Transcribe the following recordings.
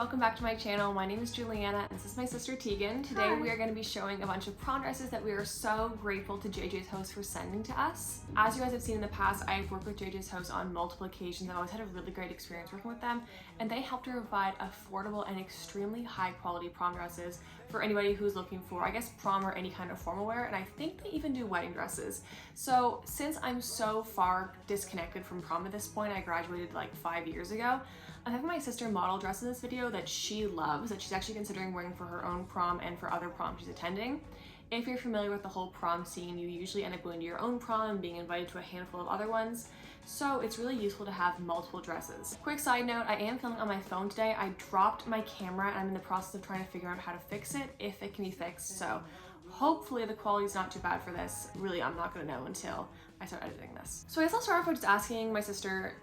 Welcome back to my channel. My name is Juliana and this is my sister Tegan. Today Hi. we are going to be showing a bunch of prom dresses that we are so grateful to jjshouse for sending to us. As you guys have seen in the past, I've worked with jjshouse on multiple occasions. I've always had a really great experience working with them, and they help to provide affordable and extremely high quality prom dresses for anybody who's looking for, I guess, prom or any kind of formal wear, and I think they even do wedding dresses. So since I'm so far disconnected from prom at this point, I graduated like 5 years ago, I'm having my sister model dress in this video that she loves, that she's actually considering wearing for her own prom and for other proms she's attending. If you're familiar with the whole prom scene, you usually end up going to your own prom and being invited to a handful of other ones. So it's really useful to have multiple dresses. Quick side note, I am filming on my phone today. I dropped my camera and I'm in the process of trying to figure out how to fix it, if it can be fixed. So hopefully the quality is not too bad for this. Really, I'm not gonna know until I start editing this. So I guess I'll start off by just asking my sister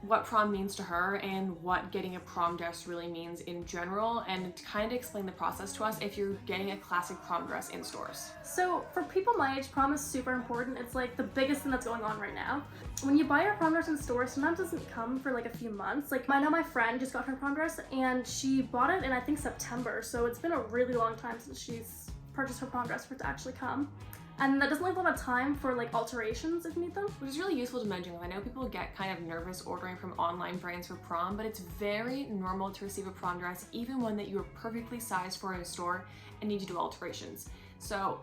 what prom means to her and what getting a prom dress really means in general, and kind of explain the process to us if you're getting a classic prom dress in stores. So for people my age, prom is super important. It's like the biggest thing that's going on right now. When you buy your prom dress in stores, sometimes it doesn't come for like a few months. Like I know my friend just got her prom dress and she bought it in I think September. So it's been a really long time since she's purchased her prom dress for it to actually come. And that doesn't leave a lot of time for like alterations if you need them. Which is really useful to mention. I know people get kind of nervous ordering from online brands for prom, but it's very normal to receive a prom dress, even one that you are perfectly sized for in a store and need to do alterations. So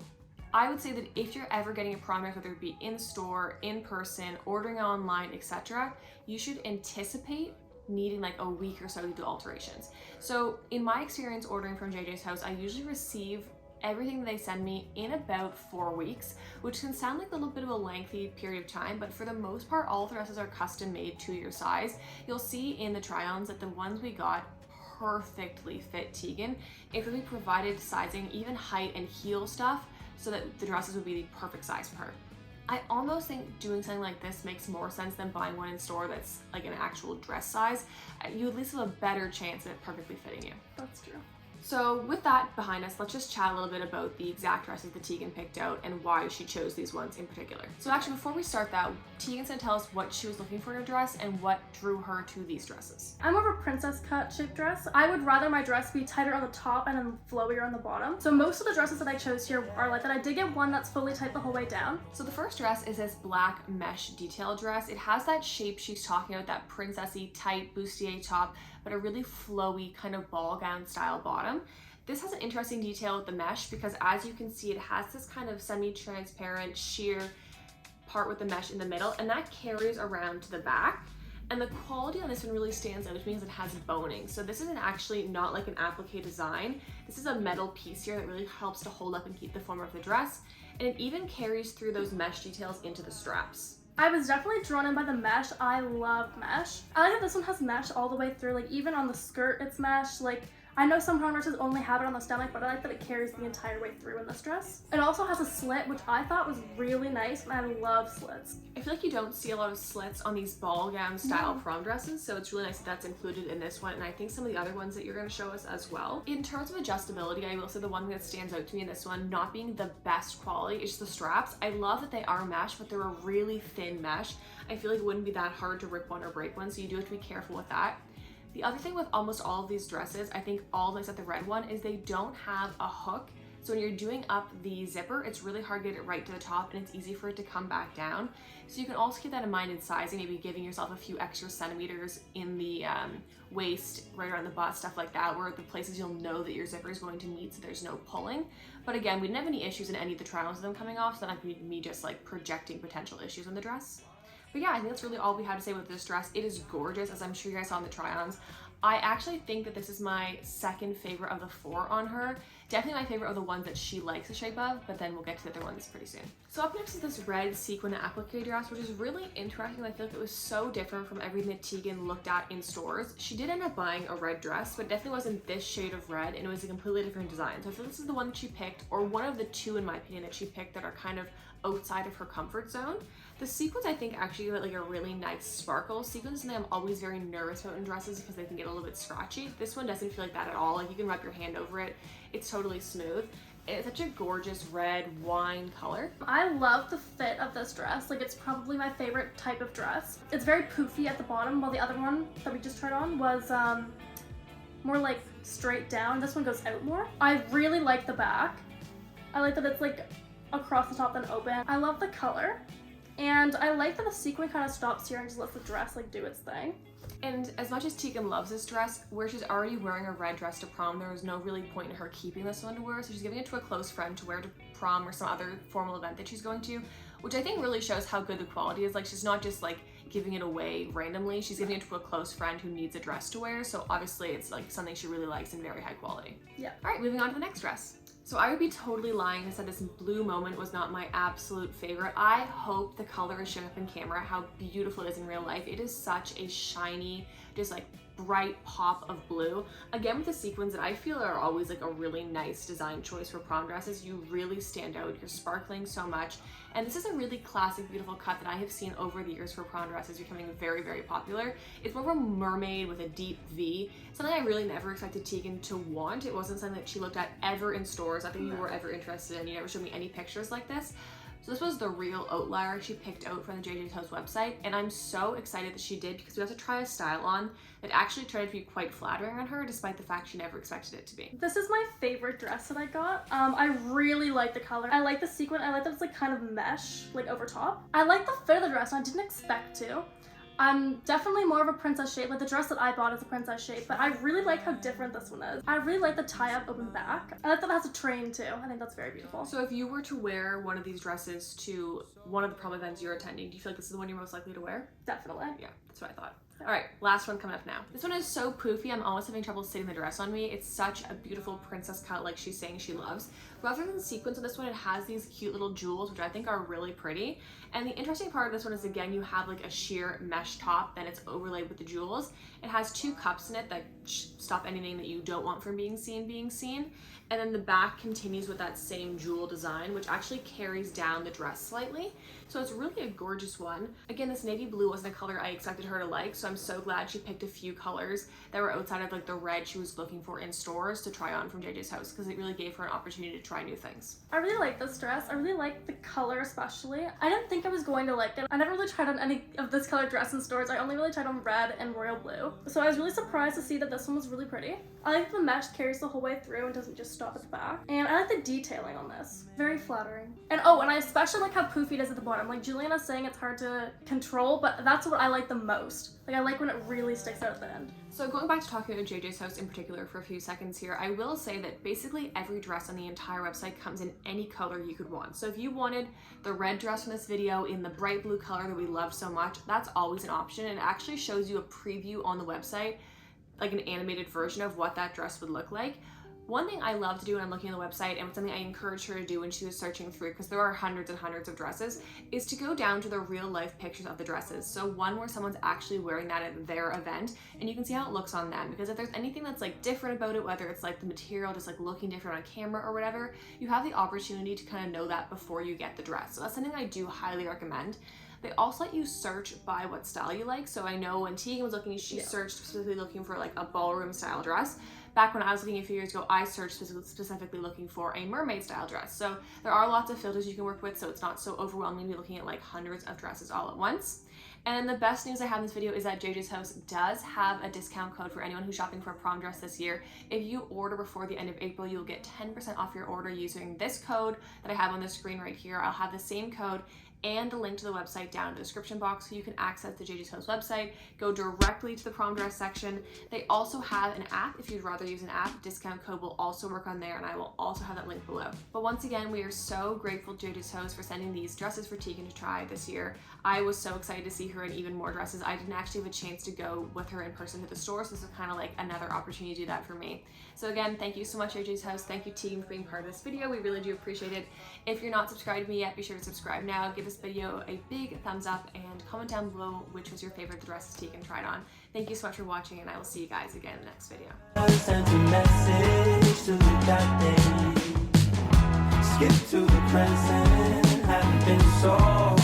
I would say that if you're ever getting a prom dress, whether it be in store, in person, ordering online, etc., you should anticipate needing like a week or so to do alterations. So in my experience ordering from jjshouse, I usually receive everything they send me in about 4 weeks, which can sound like a little bit of a lengthy period of time, but for the most part, all the dresses are custom made to your size. You'll see in the try-ons that the ones we got perfectly fit Tegan. If we provided sizing, even height and heel stuff, so that the dresses would be the perfect size for her. I almost think doing something like this makes more sense than buying one in store that's like an actual dress size. You at least have a better chance of it perfectly fitting you. That's true. So with that behind us, let's just chat a little bit about the exact dresses that Tegan picked out and why she chose these ones in particular. So actually, before we start that, Tegan's gonna tell us what she was looking for in a dress and what drew her to these dresses. I'm more of a princess cut shape dress. I would rather my dress be tighter on the top and then flowier on the bottom. So most of the dresses that I chose here are like that. I did get one that's fully tight the whole way down. So the first dress is this black mesh detail dress. It has that shape she's talking about, that princessy tight bustier top, but a really flowy kind of ball gown style bottom. This has an interesting detail with the mesh because, as you can see, it has this kind of semi-transparent sheer part with the mesh in the middle, and that carries around to the back. And the quality on this one really stands out, which means it has boning. So this isn't actually not like an applique design. This is a metal piece here that really helps to hold up and keep the form of the dress. And it even carries through those mesh details into the straps. I was definitely drawn in by the mesh. I love mesh. I like that this one has mesh all the way through, like even on the skirt it's mesh. Like I know some prom dresses only have it on the stomach, but I like that it carries the entire way through in this dress. It also has a slit, which I thought was really nice, and I love slits. I feel like you don't see a lot of slits on these ball gown style prom dresses, so it's really nice that that's included in this one, and I think some of the other ones that you're going to show us as well. In terms of adjustability, I will say the one thing that stands out to me in this one, not being the best quality, is the straps. I love that they are mesh, but they're a really thin mesh. I feel like it wouldn't be that hard to rip one or break one, so you do have to be careful with that. The other thing with almost all of these dresses, I think all except the red one, is they don't have a hook. So when you're doing up the zipper, it's really hard to get it right to the top, and it's easy for it to come back down. So you can also keep that in mind in sizing, maybe giving yourself a few extra centimeters in the waist, right around the butt, stuff like that, where the places you'll know that your zipper is going to meet so there's no pulling. But again, we didn't have any issues in any of the try-ons of them coming off, so that might be me just like projecting potential issues on the dress. But yeah, I think that's really all we have to say with this dress. It is gorgeous, as I'm sure you guys saw in the try-ons. I actually think that this is my second favorite of the 4 on her. Definitely my favorite of the ones that she likes the shape of, but then we'll get to the other ones pretty soon. So up next is this red sequin applique dress, which is really interesting. I feel like it was so different from everything that Tegan looked at in stores. She did end up buying a red dress, but definitely wasn't this shade of red, and it was a completely different design. So I feel this is the one that she picked, or one of the 2 in my opinion that she picked that are kind of outside of her comfort zone. The sequins I think actually give it like a really nice sparkle. Sequins is something I'm always very nervous about in dresses because they can get a little bit scratchy. This one doesn't feel like that at all. Like you can wrap your hand over it. It's totally smooth. It's such a gorgeous red wine color. I love the fit of this dress. Like it's probably my favorite type of dress. It's very poofy at the bottom, while the other one that we just tried on was more like straight down. This one goes out more. I really like the back. I like that it's like across the top then open. I love the color. And I like that the sequin kind of stops here and just lets the dress like do its thing. And as much as Tegan loves this dress, where she's already wearing a red dress to prom, there was no really point in her keeping this one to wear, so she's giving it to a close friend to wear to prom or some other formal event that she's going to, which I think really shows how good the quality is. Like, she's not just like giving it away randomly, she's giving it to a close friend who needs a dress to wear, so obviously it's like something she really likes and very high quality. Yeah. All right, moving on to the next dress. So I would be totally lying if I said this blue moment was not my absolute favorite. I hope the color is showing up in camera how beautiful it is in real life. It is such a shiny, just like bright pop of blue. Again, with the sequins that I feel are always like a really nice design choice for prom dresses. You really stand out, you're sparkling so much. And this is a really classic, beautiful cut that I have seen over the years for prom dresses becoming very, very popular. It's more of a mermaid with a deep V, something I really never expected Tegan to want. It wasn't something that she looked at ever in stores. I think you were ever interested in. You never showed me any pictures like this. So this was the real outlier she picked out from the jjshouse website, and I'm so excited that she did because we got to try a style on that actually turned out to be quite flattering on her despite the fact she never expected it to be. This is my favorite dress that I got. I really like the color. I like the sequin. I like that it's like kind of mesh, like over top. I like the fit of the dress and I didn't expect to. I'm definitely more of a princess shape. Like the dress that I bought is a princess shape, but I really like how different this one is. I really like the tie-up open back. I like that it has a train too. I think that's very beautiful. So if you were to wear one of these dresses to one of the prom events you're attending, do you feel like this is the one you're most likely to wear? Definitely. Yeah, that's what I thought. All right, last one coming up now. This one is so poofy, I'm almost having trouble sitting the dress on me. It's such a beautiful princess cut like she's saying she loves. Rather than the sequins on this one, it has these cute little jewels, which I think are really pretty. And the interesting part of this one is, again, you have like a sheer mesh top, then it's overlaid with the jewels. It has two cups in it that stop anything that you don't want from being seen. And then the back continues with that same jewel design, which actually carries down the dress slightly. So it's really a gorgeous one. Again, this navy blue wasn't a color I expected her to like, so I'm so glad she picked a few colors that were outside of like the red she was looking for in stores to try on from jjshouse, because it really gave her an opportunity to try new things. I really like this dress. I really like the color especially. I didn't think I was going to like it. I never really tried on any of this color dress in stores. I only really tried on red and royal blue. So I was really surprised to see that this one was really pretty. I like the mesh carries the whole way through and doesn't just stop at the back. And I like the detailing on this. Very flattering. And oh, and I especially like how poofy it is at the bottom. Like Juliana's saying it's hard to control, but that's what I like the most. Like I like when it really sticks out at the end. So going back to talking about jjshouse in particular for a few seconds here, I will say that basically every dress on the entire website comes in any color you could want. So if you wanted the red dress from this video in the bright blue color that we love so much, that's always an option. It actually shows you a preview on the website, like an animated version of what that dress would look like. One thing I love to do when I'm looking on the website, and something I encouraged her to do when she was searching through, because there are hundreds and hundreds of dresses, is to go down to the real life pictures of the dresses. So one where someone's actually wearing that at their event, and you can see how it looks on them. Because if there's anything that's like different about it, whether it's like the material just like looking different on camera or whatever, you have the opportunity to kind of know that before you get the dress. So that's something I do highly recommend. They also let you search by what style you like. So I know when Tegan was looking, she searched specifically looking for like a ballroom style dress. Back when I was looking a few years ago, I searched specifically looking for a mermaid style dress. So there are lots of filters you can work with, so it's not so overwhelming to be looking at like hundreds of dresses all at once. And the best news I have in this video is that jjshouse does have a discount code for anyone who's shopping for a prom dress this year. If you order before the end of April, you'll get 10% off your order using this code that I have on the screen right here. I'll have the same code and the link to the website down in the description box, so you can access the jjshouse website, go directly to the prom dress section. They also have an app. If you'd rather use an app, discount code will also work on there, and I will also have that link below. But once again, we are so grateful to jjshouse for sending these dresses for Tegan to try this year. I was so excited to see her in even more dresses. I didn't actually have a chance to go with her in person to the store, so this is kind of like another opportunity to do that for me. So again, thank you so much, jjshouse. Thank you, Tegan, for being part of this video. We really do appreciate it. If you're not subscribed to me yet, be sure to subscribe now. Give this video a big thumbs up and comment down below which was your favorite dresses Tegan tried on. Thank you so much for watching, and I will see you guys again in the next video. Skip to the present, haven't been so